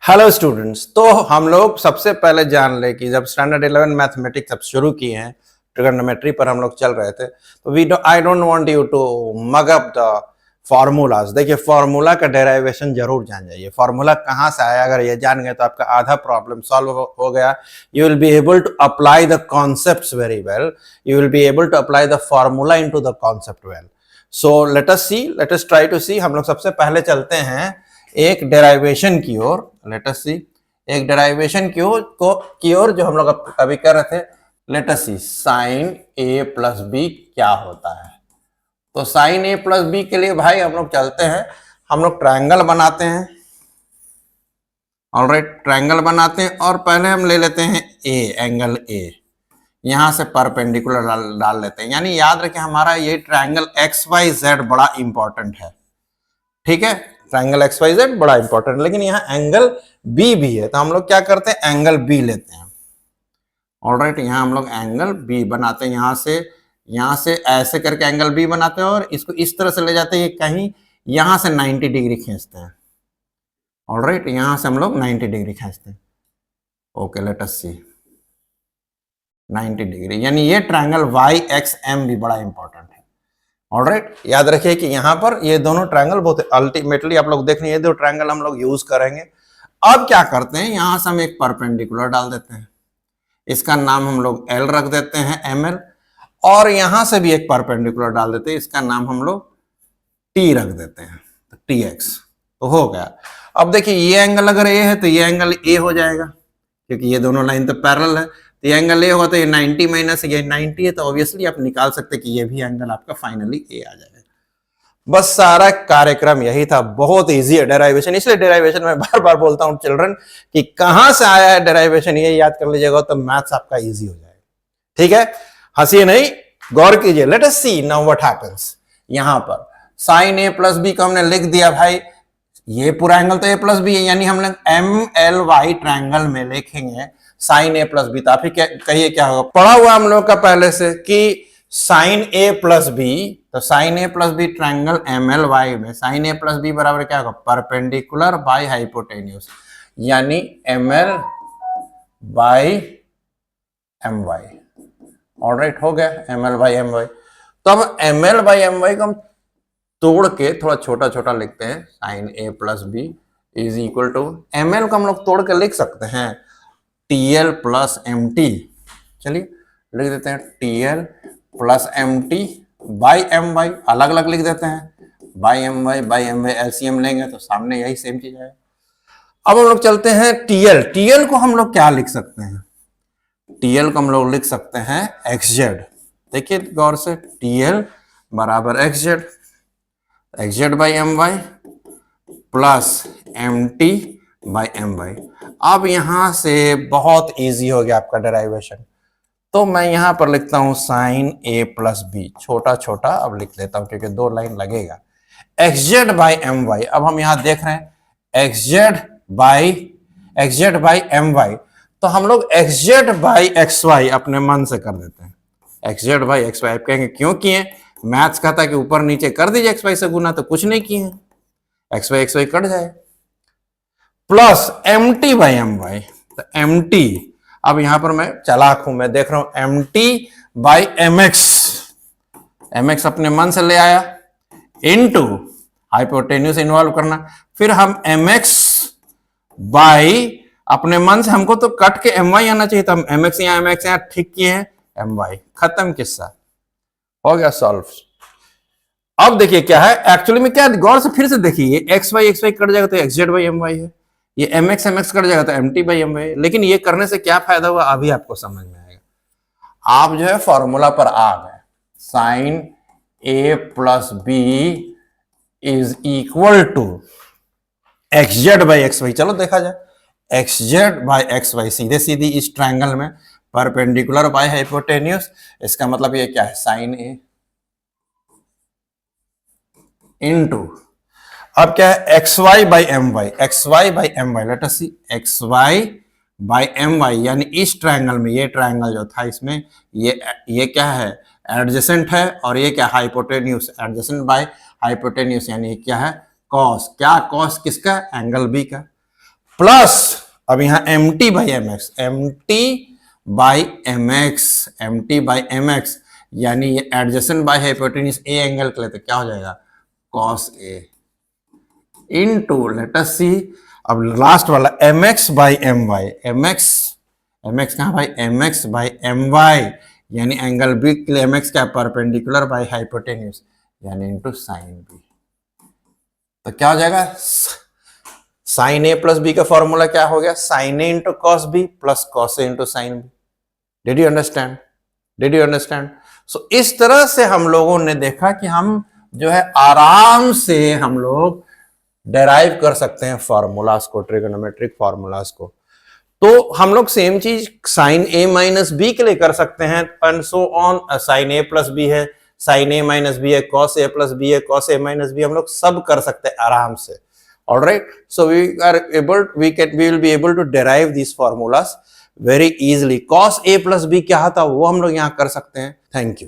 Hello students. तो हम लोग सबसे पहले जान ले कि जब स्टैंडर्ड 11 मैथमेटिक्स अब शुरू किए हैं, ट्रिगोनोमेट्री पर हम लोग चल रहे थे, तो I don't want you to mug up the formulas. देखिए, फार्मूला का डेरिवेशन जरूर जान जाइए। फार्मूला कहाँ से आया, अगर ये जान गए तो आपका आधा प्रॉब्लम सॉल्व हो गया। You will be able to apply the concepts very well. You will be able to apply the formula into the concept well. So let us try to see. हम लोग सबसे पहले चलते हैं एक डेराइवेशन की ओर। लेट अस सी एक derivation की ओर जो हम लोग अभी कर रहे थे। Late us C sign A plus B क्या होता है। तो साइन ए प्लस बी के लिए भाई हम लोग चलते हैं, हम लोग ट्रायंगल बनाते हैं। ऑलराइट, ट्रायंगल बनाते हैं और पहले हम ले लेते हैं ए, एंगल ए। यहां से परपेंडिकुलर डाल लेते हैं। यानी याद रखें, हमारा ये ट्रायंगल एक्स वाई जेड बड़ा इंपॉर्टेंट है। ठीक है, ट्रायंगल एक्स वाई जेड बड़ा इंपॉर्टेंट, लेकिन यहाँ एंगल बी भी है, तो हम लोग क्या करते हैं, एंगल बी लेते हैं। ऑलराइट, यहाँ हम लोग एंगल बी बनाते हैं। यहाँ से ऐसे करके एंगल बी बनाते हैं और इसको इस तरह से ले जाते हैं, कहीं यहाँ से 90 डिग्री खींचते हैं। ऑलराइट, यहाँ से हम लोग 90 डिग्री खींचते हैं। ओके, लेट अस सी 90 डिग्री, यानी ये ट्रायंगल वाई एक्स एम भी बड़ा इंपॉर्टेंट है। ऑलराइट, याद रखिए कि यहाँ पर ये दोनों ट्रायंगल बहुत अल्टीमेटली आप लोग देख रहे हैं, ये दो ट्रायंगल हम लोग यूज करेंगे। अब क्या करते हैं, यहां से हम एक परपेंडिकुलर डाल देते हैं, इसका नाम हम लोग एल रख देते हैं, एम एल। और यहां से भी एक परपेंडिकुलर डाल देते हैं, इसका नाम हम लोग टी रख देते हैं, तो टी एक्स। तो हो गया। अब देखिए, ये एंगल अगर ए है तो ये एंगल ए हो जाएगा, क्योंकि ये दोनों लाइन तो पैरेलल है। तो ये एंगल ए होगा तो ये 90 माइनस ये 90 है, तो ऑब्वियसली आप निकाल सकते हैं कि ये भी एंगल आपका फाइनली ए आ जाएगा। बस सारा कार्यक्रम यही था। बहुत इजी है डेराइवेशन, इसलिए डेराइवेशन में बार बार बोलता हूं चिल्ड्रन कि कहां से आया है डेराइवेशन, ये याद कर लीजिएगा तो मैथ्स आपका इजी हो जाएगा। ठीक है, हंसिए नहीं, गौर कीजिए। Let us see now what happens. यहां पर साइन ए प्लस बी को हमने लिख दिया भाई, ये पूरा एंगल तो ए प्लस बी है, यानी हम लोग एम एल वाई ट्रायंगल में लिखेंगे साइन ए प्लस बी। तो आप ही कहिए क्या होगा, पढ़ा हुआ हम लोग का पहले से कि साइन ए प्लस बी, तो sine A plus B triangle M L Y में साइन ए प्लस बी बराबर क्या होगा, परपेंडिकुलर बाय हाइपोटेन्यूस, यानी M L by M Y. Alright, हो गया M L by M Y. तो अब M L by M Y को हम तोड़ के थोड़ा छोटा छोटा लिखते हैं, sine A plus B is equal to, M L को हम लोग तोड़ के लिख सकते हैं T L plus M T. चलिए लिख देते हैं T L plus M T by M Y, अलग अलग लिख देते हैं, बाई एम वाई एलसीएम लेंगे तो सामने यही सेम चीज है। अब हम लोग चलते हैं टीएल। टीएल को हम लोग क्या लिख सकते हैं, टीएल को हम लोग लिख सकते हैं एक्स जेड। देखिए गौर से, टीएल बराबर X Z by M Y plus M T by M Y. अब यहां से बहुत इजी हो गया आपका डेराइवेशन। तो मैं यहां पर लिखता हूं साइन ए प्लस बी, छोटा छोटा अब लिख लेता हूं क्योंकि दो लाइन लगेगा, X Z by M Y. अब हम यहां देख रहे हैं X Z by M Y, तो हम लोग X Z by X Y अपने मन से कर देते हैं। X Z by X Y, आप कहेंगे क्यों किए, मैथ्स कहता है कि ऊपर नीचे कर दीजिए एक्स वाई से गुना, तो कुछ नहीं किए, एक्स वाई कट जाए, plus M T by M Y. तो एम टी, अब यहां पर मैं चालाक हूं, मैं देख रहा हूं M T by M X अपने मन से ले आया, इनटू हाइपोटेन्यूस इन्वॉल्व करना, फिर हम एम एक्स बाई अपने मन से, हमको तो कट के एम वाई आना चाहिए, तो हम एम एक्स यहां ठीक किए हैं, एम वाई, खत्म किस्सा, हो गया सॉल्व। अब देखिए क्या है एक्चुअली में, क्या गौर से फिर से देखिए, एक्स वाई कट जाएगा तो X Z by M Y है, ये एम एक्स कट जाएगा तो M T by M Y. लेकिन ये करने से क्या फायदा हुआ अभी आपको समझ में आएगा। आप जो है फॉर्मूला पर आ गए, sine A plus B is equal to X Z by X Y. चलो देखा जाए, X Z by X Y सीधे सीधी इस ट्रायंगल में परपेंडिकुलर बाय हाइपोटेन्यूस, इसका मतलब ये क्या है, साइन ए इनटू, अब क्या है, X Y by M Y, let us see X Y by M Y, यानी इस ट्रायंगल में, ये ट्रायंगल जो था इसमें ये क्या है, एडजेसेंट है, और ये क्या, हाइपोटेन्यूस, एडजेसेंट बाय हाइपोटेन्यूस, यानी क्या है, कॉस। क्या कॉस किसका, एंगल बी का। प्लस अब यहां M T by M X, M T by M X, M T by M X, यानी ये adjacent by hypotenuse A angle के लिए तो क्या हो जाएगा cos A into let us see अब लास्ट वाला M X by M Y, M X कहां भाई M X by M Y, यानी एंगल बी के लिए एम एक्स क्या परपेंडिकुलर बाई हाइपोटेन्यूज यानी इनटू साइन बी। तो क्या हो जाएगा साइन ए प्लस बी का फॉर्मूला क्या हो गया sine A into cos B plus cos A into sine B. Did you understand, did you understand? So इस तरह से हम लोगों ने देखा कि हम जो है आराम से हम लोग डेराइव कर सकते हैं फॉर्मूलाज को, ट्रिगोनोमेट्रिक फॉर्मूलाज को। तो हम लोग सेम चीज साइन ए माइनस बी के लिए कर सकते हैं and so on. Sine A plus B है, साइन ए माइनस बी है, कॉस ए प्लस बी है, कॉस ए माइनस बी, हम लोग सब कर सकते हैं आराम से। Alright, so we will be able to derive these formulas very easily. Cos a plus b क्या था वो हम लोग यहाँ कर सकते हैं। Thank you.